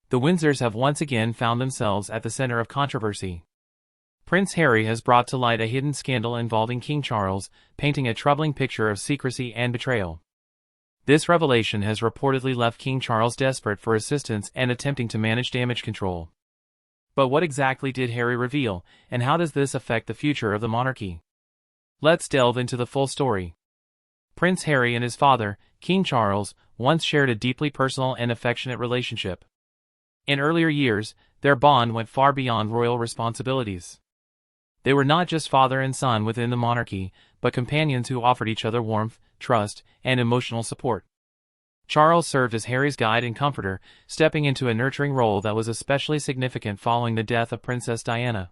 The Windsors have once again found themselves at the center of controversy. Prince Harry has brought to light a hidden scandal involving King Charles, painting a troubling picture of secrecy and betrayal. This revelation has reportedly left King Charles desperate for assistance and attempting to manage damage control. But what exactly did Harry reveal, and how does this affect the future of the monarchy? Let's delve into the full story. Prince Harry and his father, King Charles, once shared a deeply personal and affectionate relationship. In earlier years, their bond went far beyond royal responsibilities. They were not just father and son within the monarchy, but companions who offered each other warmth, trust, and emotional support. Charles served as Harry's guide and comforter, stepping into a nurturing role that was especially significant following the death of Princess Diana.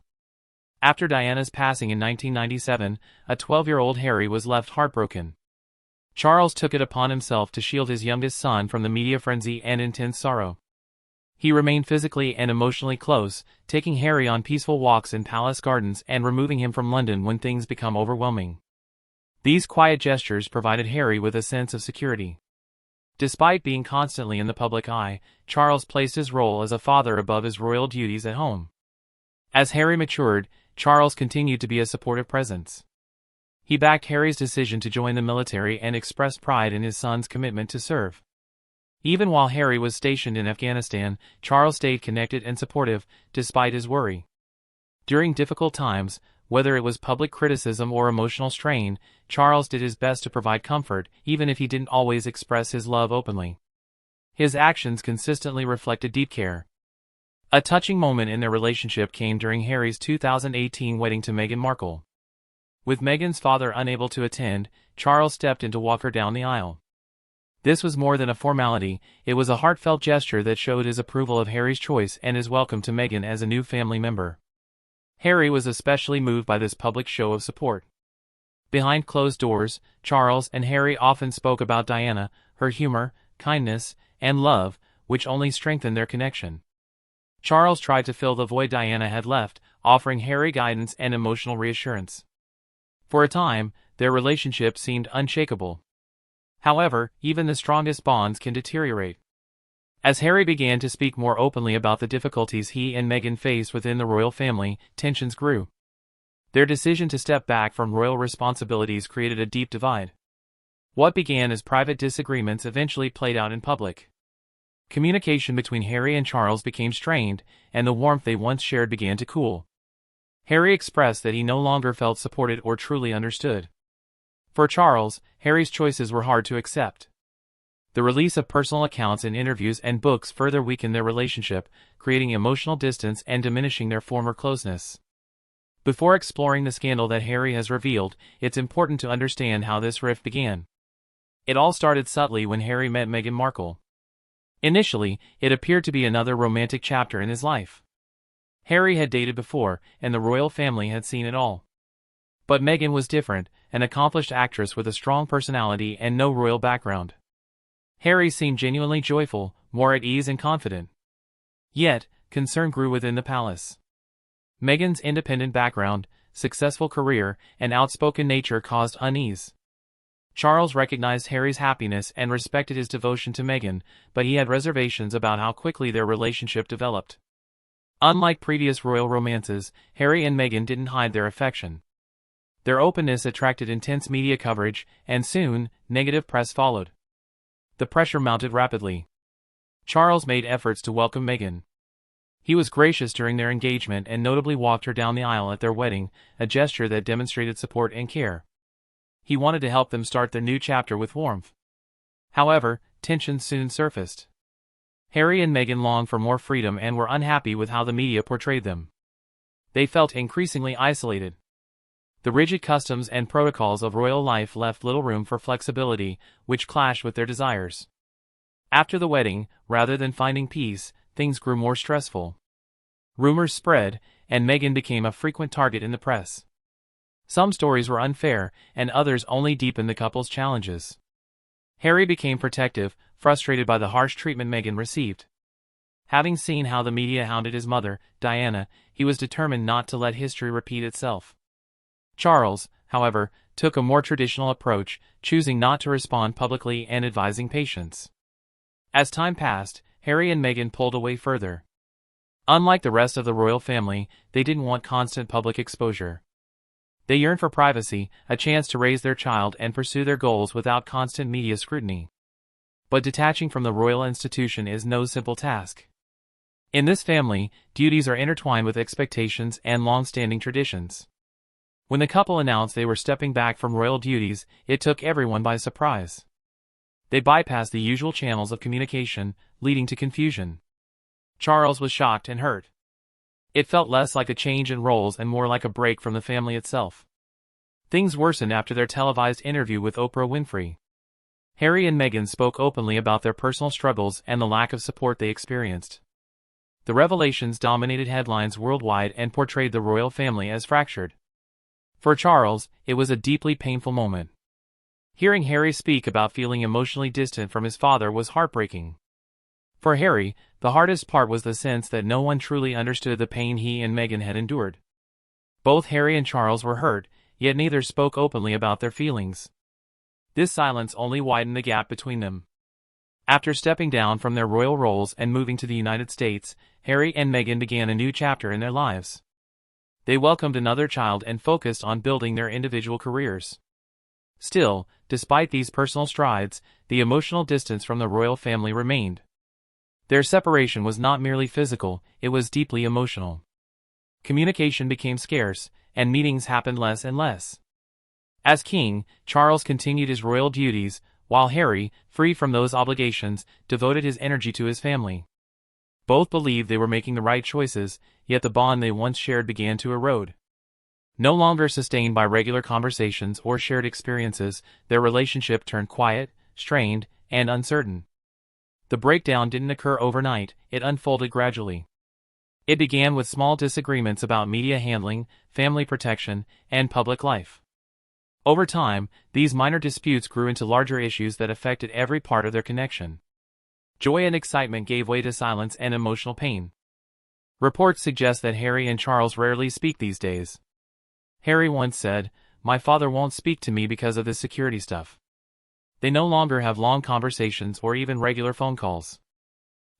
After Diana's passing in 1997, a 12-year-old Harry was left heartbroken. Charles took it upon himself to shield his youngest son from the media frenzy and intense sorrow. He remained physically and emotionally close, taking Harry on peaceful walks in palace gardens and removing him from London when things become overwhelming. These quiet gestures provided Harry with a sense of security. Despite being constantly in the public eye, Charles placed his role as a father above his royal duties at home. As Harry matured, Charles continued to be a supportive presence. He backed Harry's decision to join the military and expressed pride in his son's commitment to serve. Even while Harry was stationed in Afghanistan, Charles stayed connected and supportive, despite his worry. During difficult times, whether it was public criticism or emotional strain, Charles did his best to provide comfort, even if he didn't always express his love openly. His actions consistently reflected deep care. A touching moment in their relationship came during Harry's 2018 wedding to Meghan Markle. With Meghan's father unable to attend, Charles stepped in to walk her down the aisle. This was more than a formality, it was a heartfelt gesture that showed his approval of Harry's choice and his welcome to Meghan as a new family member. Harry was especially moved by this public show of support. Behind closed doors, Charles and Harry often spoke about Diana, her humor, kindness, and love, which only strengthened their connection. Charles tried to fill the void Diana had left, offering Harry guidance and emotional reassurance. For a time, their relationship seemed unshakable. However, even the strongest bonds can deteriorate. As Harry began to speak more openly about the difficulties he and Meghan faced within the royal family, tensions grew. Their decision to step back from royal responsibilities created a deep divide. What began as private disagreements eventually played out in public. Communication between Harry and Charles became strained, and the warmth they once shared began to cool. Harry expressed that he no longer felt supported or truly understood. For Charles, Harry's choices were hard to accept. The release of personal accounts in interviews and books further weakened their relationship, creating emotional distance and diminishing their former closeness. Before exploring the scandal that Harry has revealed, it's important to understand how this rift began. It all started subtly when Harry met Meghan Markle. Initially, it appeared to be another romantic chapter in his life. Harry had dated before, and the royal family had seen it all. But Meghan was different, an accomplished actress with a strong personality and no royal background. Harry seemed genuinely joyful, more at ease and confident. Yet, concern grew within the palace. Meghan's independent background, successful career, and outspoken nature caused unease. Charles recognized Harry's happiness and respected his devotion to Meghan, but he had reservations about how quickly their relationship developed. Unlike previous royal romances, Harry and Meghan didn't hide their affection. Their openness attracted intense media coverage, and soon, negative press followed. The pressure mounted rapidly. Charles made efforts to welcome Meghan. He was gracious during their engagement and notably walked her down the aisle at their wedding, a gesture that demonstrated support and care. He wanted to help them start their new chapter with warmth. However, tensions soon surfaced. Harry and Meghan longed for more freedom and were unhappy with how the media portrayed them. They felt increasingly isolated. The rigid customs and protocols of royal life left little room for flexibility, which clashed with their desires. After the wedding, rather than finding peace, things grew more stressful. Rumors spread, and Meghan became a frequent target in the press. Some stories were unfair, and others only deepened the couple's challenges. Harry became protective, frustrated by the harsh treatment Meghan received. Having seen how the media hounded his mother, Diana, he was determined not to let history repeat itself. Charles, however, took a more traditional approach, choosing not to respond publicly and advising patience. As time passed, Harry and Meghan pulled away further. Unlike the rest of the royal family, they didn't want constant public exposure. They yearned for privacy, a chance to raise their child and pursue their goals without constant media scrutiny. But detaching from the royal institution is no simple task. In this family, duties are intertwined with expectations and long-standing traditions. When the couple announced they were stepping back from royal duties, it took everyone by surprise. They bypassed the usual channels of communication, leading to confusion. Charles was shocked and hurt. It felt less like a change in roles and more like a break from the family itself. Things worsened after their televised interview with Oprah Winfrey. Harry and Meghan spoke openly about their personal struggles and the lack of support they experienced. The revelations dominated headlines worldwide and portrayed the royal family as fractured. For Charles, it was a deeply painful moment. Hearing Harry speak about feeling emotionally distant from his father was heartbreaking. For Harry, the hardest part was the sense that no one truly understood the pain he and Meghan had endured. Both Harry and Charles were hurt, yet neither spoke openly about their feelings. This silence only widened the gap between them. After stepping down from their royal roles and moving to the United States, Harry and Meghan began a new chapter in their lives. They welcomed another child and focused on building their individual careers. Still, despite these personal strides, the emotional distance from the royal family remained. Their separation was not merely physical, it was deeply emotional. Communication became scarce, and meetings happened less and less. As king, Charles continued his royal duties, while Harry, free from those obligations, devoted his energy to his family. Both believed they were making the right choices, yet the bond they once shared began to erode. No longer sustained by regular conversations or shared experiences, their relationship turned quiet, strained, and uncertain. The breakdown didn't occur overnight, it unfolded gradually. It began with small disagreements about media handling, family protection, and public life. Over time, these minor disputes grew into larger issues that affected every part of their connection. Joy and excitement gave way to silence and emotional pain. Reports suggest that Harry and Charles rarely speak these days. Harry once said, "My father won't speak to me because of this security stuff." They no longer have long conversations or even regular phone calls.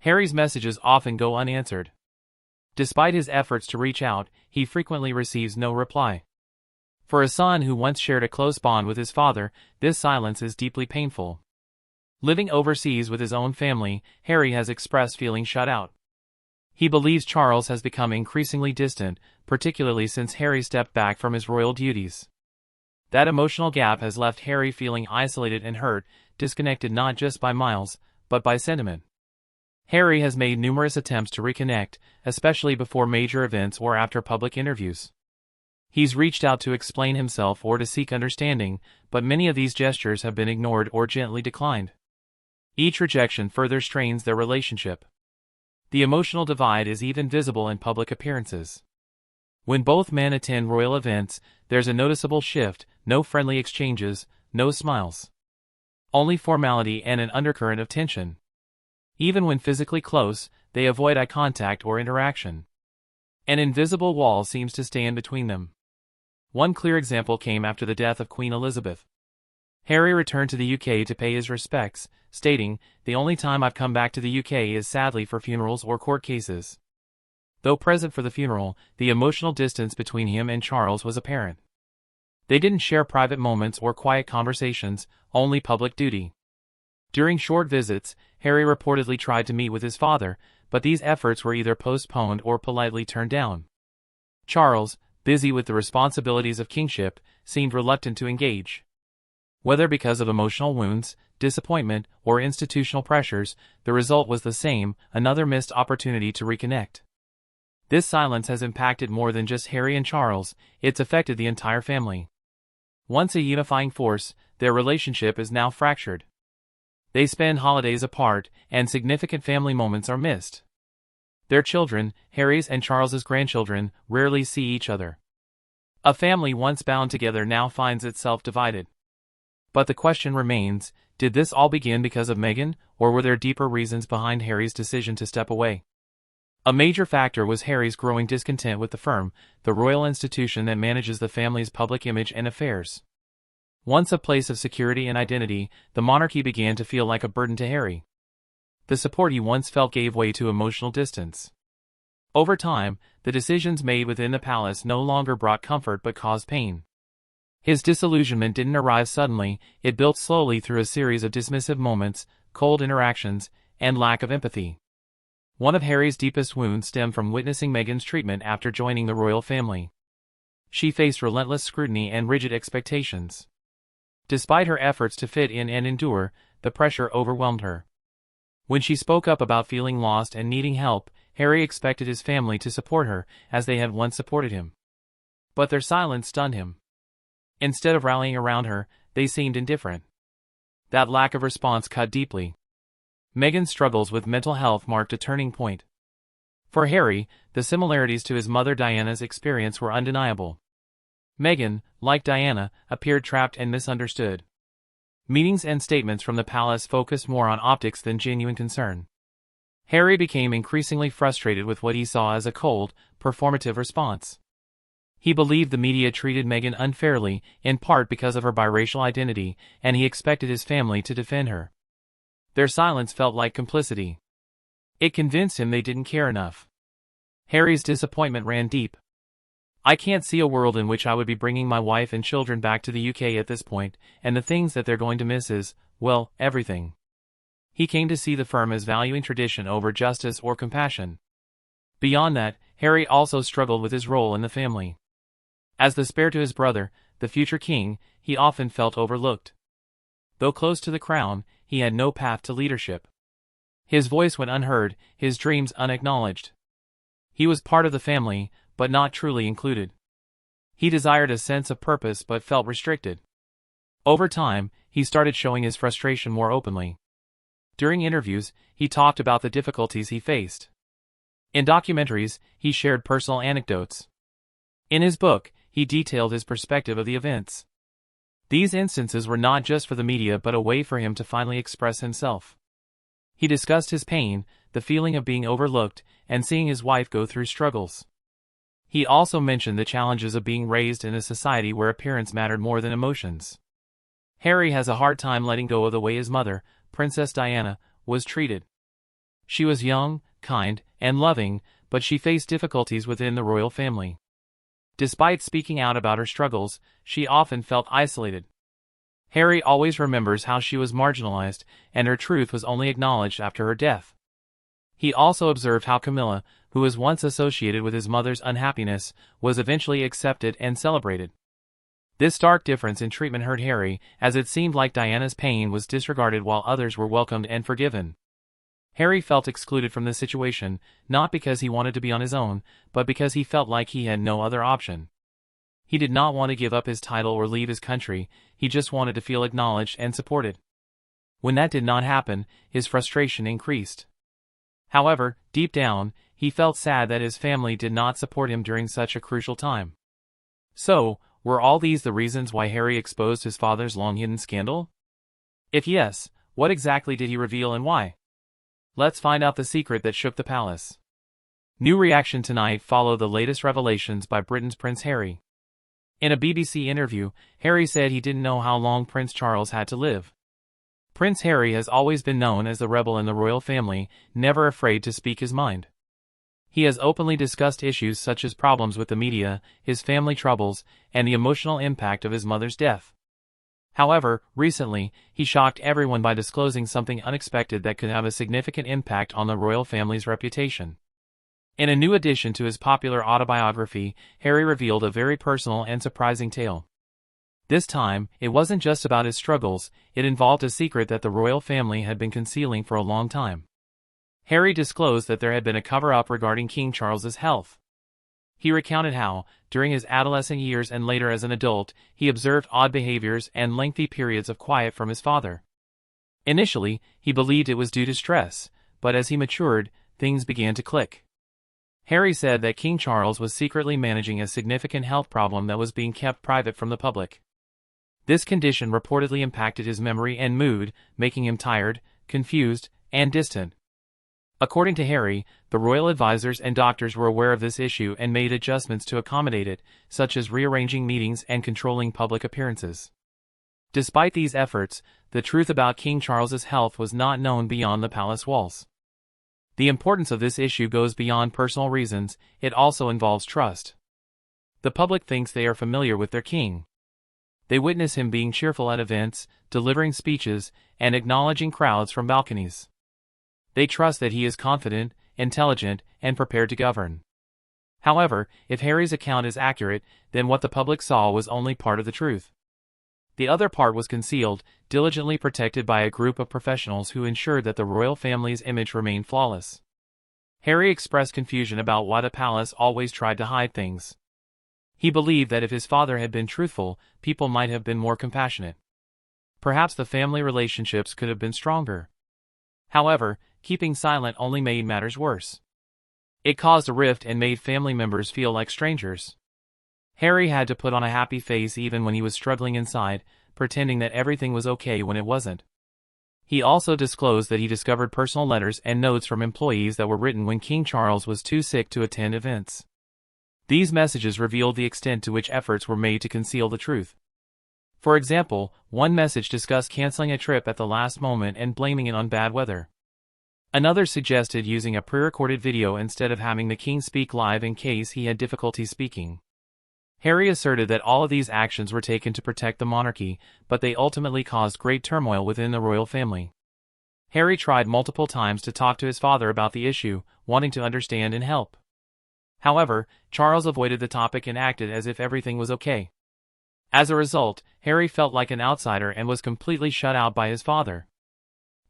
Harry's messages often go unanswered. Despite his efforts to reach out, he frequently receives no reply. For a son who once shared a close bond with his father, this silence is deeply painful. Living overseas with his own family, Harry has expressed feeling shut out. He believes Charles has become increasingly distant, particularly since Harry stepped back from his royal duties. That emotional gap has left Harry feeling isolated and hurt, disconnected not just by miles, but by sentiment. Harry has made numerous attempts to reconnect, especially before major events or after public interviews. He's reached out to explain himself or to seek understanding, but many of these gestures have been ignored or gently declined. Each rejection further strains their relationship. The emotional divide is even visible in public appearances. When both men attend royal events, there's a noticeable shift, no friendly exchanges, no smiles. Only formality and an undercurrent of tension. Even when physically close, they avoid eye contact or interaction. An invisible wall seems to stand between them. One clear example came after the death of Queen Elizabeth. Harry returned to the UK to pay his respects, stating, "The only time I've come back to the UK is sadly for funerals or court cases." Though present for the funeral, the emotional distance between him and Charles was apparent. They didn't share private moments or quiet conversations, only public duty. During short visits, Harry reportedly tried to meet with his father, but these efforts were either postponed or politely turned down. Charles, busy with the responsibilities of kingship, seemed reluctant to engage. Whether because of emotional wounds, disappointment, or institutional pressures, the result was the same, another missed opportunity to reconnect. This silence has impacted more than just Harry and Charles, it's affected the entire family. Once a unifying force, their relationship is now fractured. They spend holidays apart, and significant family moments are missed. Their children, Harry's and Charles's grandchildren, rarely see each other. A family once bound together now finds itself divided. But the question remains, did this all begin because of Meghan, or were there deeper reasons behind Harry's decision to step away? A major factor was Harry's growing discontent with the firm, the royal institution that manages the family's public image and affairs. Once a place of security and identity, the monarchy began to feel like a burden to Harry. The support he once felt gave way to emotional distance. Over time, the decisions made within the palace no longer brought comfort but caused pain. His disillusionment didn't arrive suddenly, it built slowly through a series of dismissive moments, cold interactions, and lack of empathy. One of Harry's deepest wounds stemmed from witnessing Meghan's treatment after joining the royal family. She faced relentless scrutiny and rigid expectations. Despite her efforts to fit in and endure, the pressure overwhelmed her. When she spoke up about feeling lost and needing help, Harry expected his family to support her, as they had once supported him. But their silence stunned him. Instead of rallying around her, they seemed indifferent. That lack of response cut deeply. Meghan's struggles with mental health marked a turning point. For Harry, the similarities to his mother Diana's experience were undeniable. Meghan, like Diana, appeared trapped and misunderstood. Meetings and statements from the palace focused more on optics than genuine concern. Harry became increasingly frustrated with what he saw as a cold, performative response. He believed the media treated Meghan unfairly, in part because of her biracial identity, and he expected his family to defend her. Their silence felt like complicity. It convinced him they didn't care enough. Harry's disappointment ran deep. "I can't see a world in which I would be bringing my wife and children back to the UK at this point, and the things that they're going to miss is, well, everything." He came to see the firm as valuing tradition over justice or compassion. Beyond that, Harry also struggled with his role in the family. As the spare to his brother, the future king, he often felt overlooked. Though close to the crown, he had no path to leadership. His voice went unheard, his dreams unacknowledged. He was part of the family, but not truly included. He desired a sense of purpose but felt restricted. Over time, he started showing his frustration more openly. During interviews, he talked about the difficulties he faced. In documentaries, he shared personal anecdotes. In his book, he detailed his perspective of the events. These instances were not just for the media but a way for him to finally express himself. He discussed his pain, the feeling of being overlooked, and seeing his wife go through struggles. He also mentioned the challenges of being raised in a society where appearance mattered more than emotions. Harry has a hard time letting go of the way his mother, Princess Diana, was treated. She was young, kind, and loving, but she faced difficulties within the royal family. Despite speaking out about her struggles, she often felt isolated. Harry always remembers how she was marginalized, and her truth was only acknowledged after her death. He also observed how Camilla, who was once associated with his mother's unhappiness, was eventually accepted and celebrated. This stark difference in treatment hurt Harry, as it seemed like Diana's pain was disregarded while others were welcomed and forgiven. Harry felt excluded from this situation, not because he wanted to be on his own, but because he felt like he had no other option. He did not want to give up his title or leave his country, he just wanted to feel acknowledged and supported. When that did not happen, his frustration increased. However, deep down, he felt sad that his family did not support him during such a crucial time. So, were all these the reasons why Harry exposed his father's long-hidden scandal? If yes, what exactly did he reveal and why? Let's find out the secret that shook the palace. New reaction tonight followed the latest revelations by Britain's Prince Harry. In a BBC interview, Harry said he didn't know how long Prince Charles had to live. Prince Harry has always been known as the rebel in the royal family, never afraid to speak his mind. He has openly discussed issues such as problems with the media, his family troubles, and the emotional impact of his mother's death. However, recently, he shocked everyone by disclosing something unexpected that could have a significant impact on the royal family's reputation. In a new addition to his popular autobiography, Harry revealed a very personal and surprising tale. This time, it wasn't just about his struggles, it involved a secret that the royal family had been concealing for a long time. Harry disclosed that there had been a cover-up regarding King Charles's health. He recounted how, during his adolescent years and later as an adult, he observed odd behaviors and lengthy periods of quiet from his father. Initially, he believed it was due to stress, but as he matured, things began to click. Harry said that King Charles was secretly managing a significant health problem that was being kept private from the public. This condition reportedly impacted his memory and mood, making him tired, confused, and distant. According to Harry, the royal advisors and doctors were aware of this issue and made adjustments to accommodate it, such as rearranging meetings and controlling public appearances. Despite these efforts, the truth about King Charles's health was not known beyond the palace walls. The importance of this issue goes beyond personal reasons, it also involves trust. The public thinks they are familiar with their king. They witness him being cheerful at events, delivering speeches, and acknowledging crowds from balconies. They trust that he is confident, intelligent, and prepared to govern. However, if Harry's account is accurate, then what the public saw was only part of the truth. The other part was concealed, diligently protected by a group of professionals who ensured that the royal family's image remained flawless. Harry expressed confusion about why the palace always tried to hide things. He believed that if his father had been truthful, people might have been more compassionate. Perhaps the family relationships could have been stronger. However, keeping silent only made matters worse. It caused a rift and made family members feel like strangers. Harry had to put on a happy face even when he was struggling inside, pretending that everything was okay when it wasn't. He also disclosed that he discovered personal letters and notes from employees that were written when King Charles was too sick to attend events. These messages revealed the extent to which efforts were made to conceal the truth. For example, one message discussed canceling a trip at the last moment and blaming it on bad weather. Another suggested using a pre-recorded video instead of having the king speak live in case he had difficulty speaking. Harry asserted that all of these actions were taken to protect the monarchy, but they ultimately caused great turmoil within the royal family. Harry tried multiple times to talk to his father about the issue, wanting to understand and help. However, Charles avoided the topic and acted as if everything was okay. As a result, Harry felt like an outsider and was completely shut out by his father.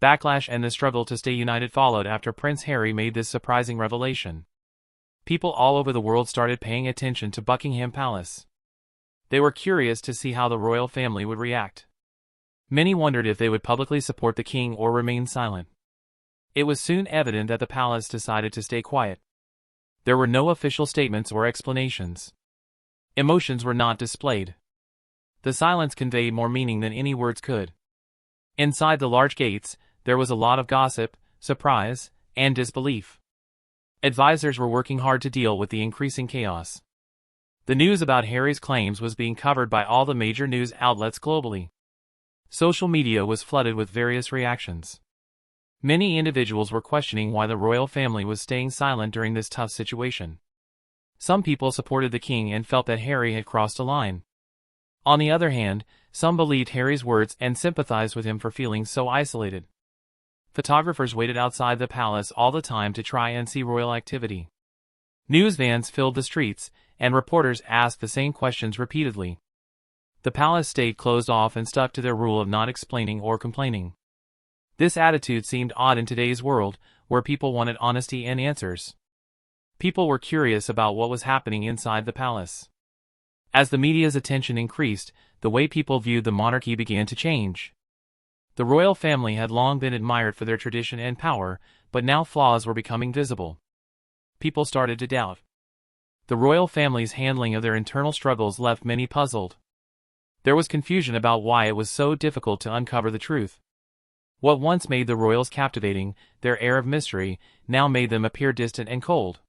Backlash and the struggle to stay united followed after Prince Harry made this surprising revelation. People all over the world started paying attention to Buckingham Palace. They were curious to see how the royal family would react. Many wondered if they would publicly support the king or remain silent. It was soon evident that the palace decided to stay quiet. There were no official statements or explanations. Emotions were not displayed. The silence conveyed more meaning than any words could. Inside the large gates, there was a lot of gossip, surprise, and disbelief. Advisors were working hard to deal with the increasing chaos. The news about Harry's claims was being covered by all the major news outlets globally. Social media was flooded with various reactions. Many individuals were questioning why the royal family was staying silent during this tough situation. Some people supported the king and felt that Harry had crossed a line. On the other hand, some believed Harry's words and sympathized with him for feeling so isolated. Photographers waited outside the palace all the time to try and see royal activity. News vans filled the streets, and reporters asked the same questions repeatedly. The palace stayed closed off and stuck to their rule of not explaining or complaining. This attitude seemed odd in today's world, where people wanted honesty and answers. People were curious about what was happening inside the palace. As the media's attention increased, the way people viewed the monarchy began to change. The royal family had long been admired for their tradition and power, but now flaws were becoming visible. People started to doubt. The royal family's handling of their internal struggles left many puzzled. There was confusion about why it was so difficult to uncover the truth. What once made the royals captivating, their air of mystery, now made them appear distant and cold.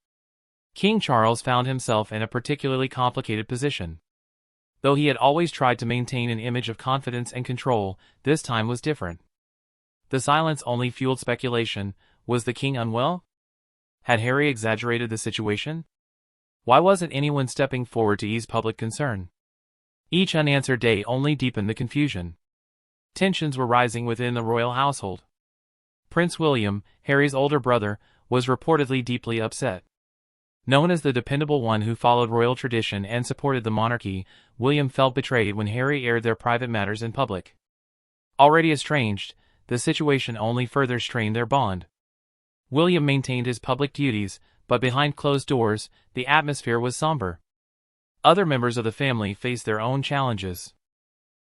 King Charles found himself in a particularly complicated position. Though he had always tried to maintain an image of confidence and control, this time was different. The silence only fueled speculation. Was the king unwell? Had Harry exaggerated the situation? Why wasn't anyone stepping forward to ease public concern? Each unanswered day only deepened the confusion. Tensions were rising within the royal household. Prince William, Harry's older brother, was reportedly deeply upset. Known as the dependable one who followed royal tradition and supported the monarchy, William felt betrayed when Harry aired their private matters in public. Already estranged, the situation only further strained their bond. William maintained his public duties, but behind closed doors, the atmosphere was somber. Other members of the family faced their own challenges.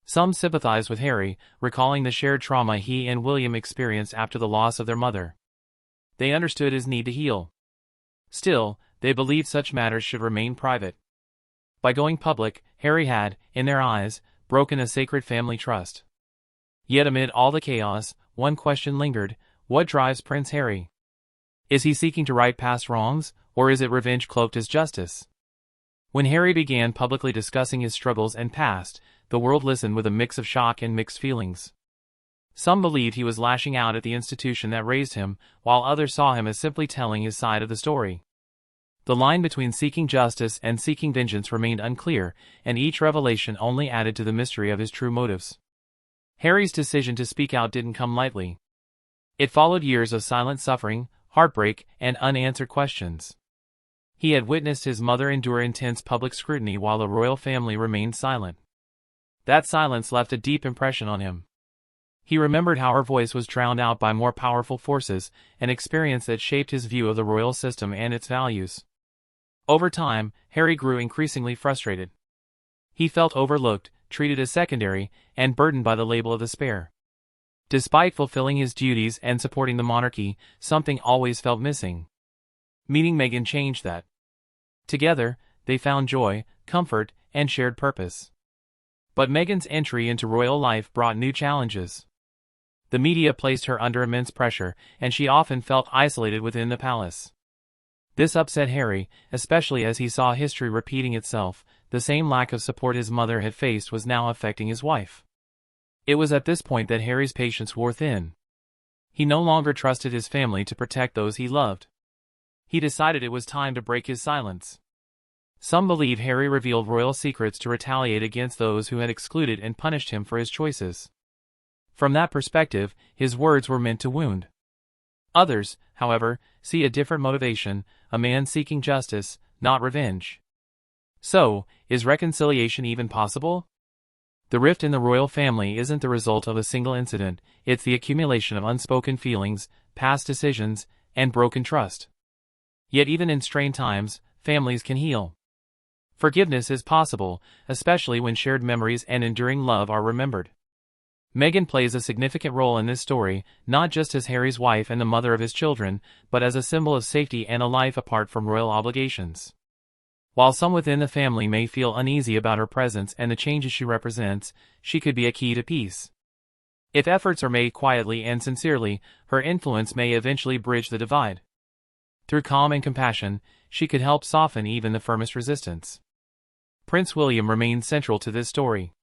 Some sympathized with Harry, recalling the shared trauma he and William experienced after the loss of their mother. They understood his need to heal. Still, they believed such matters should remain private. By going public, Harry had, in their eyes, broken a sacred family trust. Yet amid all the chaos, one question lingered: what drives Prince Harry? Is he seeking to right past wrongs, or is it revenge cloaked as justice? When Harry began publicly discussing his struggles and past, the world listened with a mix of shock and mixed feelings. Some believed he was lashing out at the institution that raised him, while others saw him as simply telling his side of the story. The line between seeking justice and seeking vengeance remained unclear, and each revelation only added to the mystery of his true motives. Harry's decision to speak out didn't come lightly. It followed years of silent suffering, heartbreak, and unanswered questions. He had witnessed his mother endure intense public scrutiny while the royal family remained silent. That silence left a deep impression on him. He remembered how her voice was drowned out by more powerful forces, an experience that shaped his view of the royal system and its values. Over time, Harry grew increasingly frustrated. He felt overlooked, treated as secondary, and burdened by the label of the spare. Despite fulfilling his duties and supporting the monarchy, something always felt missing. Meeting Meghan changed that. Together, they found joy, comfort, and shared purpose. But Meghan's entry into royal life brought new challenges. The media placed her under immense pressure, and she often felt isolated within the palace. This upset Harry, especially as he saw history repeating itself. The same lack of support his mother had faced was now affecting his wife. It was at this point that Harry's patience wore thin. He no longer trusted his family to protect those he loved. He decided it was time to break his silence. Some believe Harry revealed royal secrets to retaliate against those who had excluded and punished him for his choices. From that perspective, his words were meant to wound. Others, however, see a different motivation, a man seeking justice, not revenge. So, is reconciliation even possible? The rift in the royal family isn't the result of a single incident, it's the accumulation of unspoken feelings, past decisions, and broken trust. Yet even in strained times, families can heal. Forgiveness is possible, especially when shared memories and enduring love are remembered. Meghan plays a significant role in this story, not just as Harry's wife and the mother of his children, but as a symbol of safety and a life apart from royal obligations. While some within the family may feel uneasy about her presence and the changes she represents, she could be a key to peace. If efforts are made quietly and sincerely, her influence may eventually bridge the divide. Through calm and compassion, she could help soften even the firmest resistance. Prince William remains central to this story.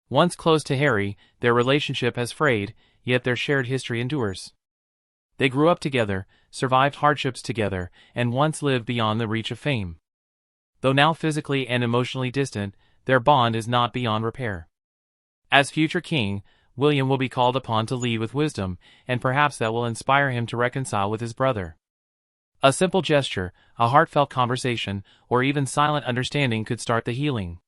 Once close to Harry, their relationship has frayed, yet their shared history endures. They grew up together, survived hardships together, and once lived beyond the reach of fame. Though now physically and emotionally distant, their bond is not beyond repair. As future king, William will be called upon to lead with wisdom, and perhaps that will inspire him to reconcile with his brother. A simple gesture, a heartfelt conversation, or even silent understanding could start the healing.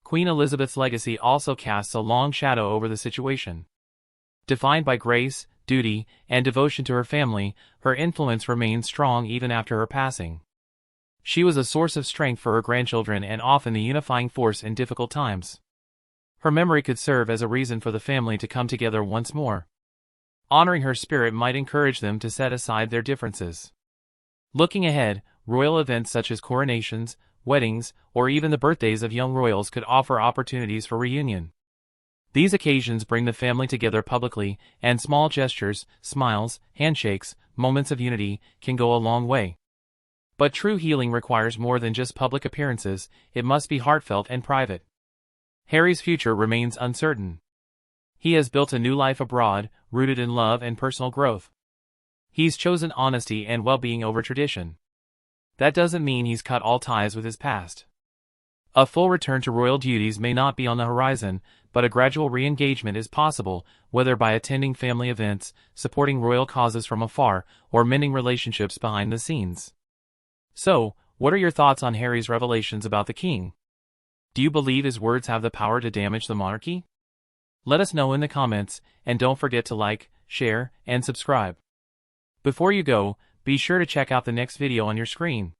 Queen Elizabeth's legacy also casts a long shadow over the situation. Defined by grace, duty, and devotion to her family, her influence remains strong even after her passing. She was a source of strength for her grandchildren and often the unifying force in difficult times. Her memory could serve as a reason for the family to come together once more. Honoring her spirit might encourage them to set aside their differences. Looking ahead, royal events such as coronations, weddings, or even the birthdays of young royals could offer opportunities for reunion. These occasions bring the family together publicly, and small gestures, smiles, handshakes, moments of unity, can go a long way. But true healing requires more than just public appearances, it must be heartfelt and private. Harry's future remains uncertain. He has built a new life abroad, rooted in love and personal growth. He's chosen honesty and well-being over tradition. That doesn't mean he's cut all ties with his past. A full return to royal duties may not be on the horizon, but a gradual re-engagement is possible, whether by attending family events, supporting royal causes from afar, or mending relationships behind the scenes. So, what are your thoughts on Harry's revelations about the king? Do you believe his words have the power to damage the monarchy? Let us know in the comments, and don't forget to like, share, and subscribe. Before you go, be sure to check out the next video on your screen.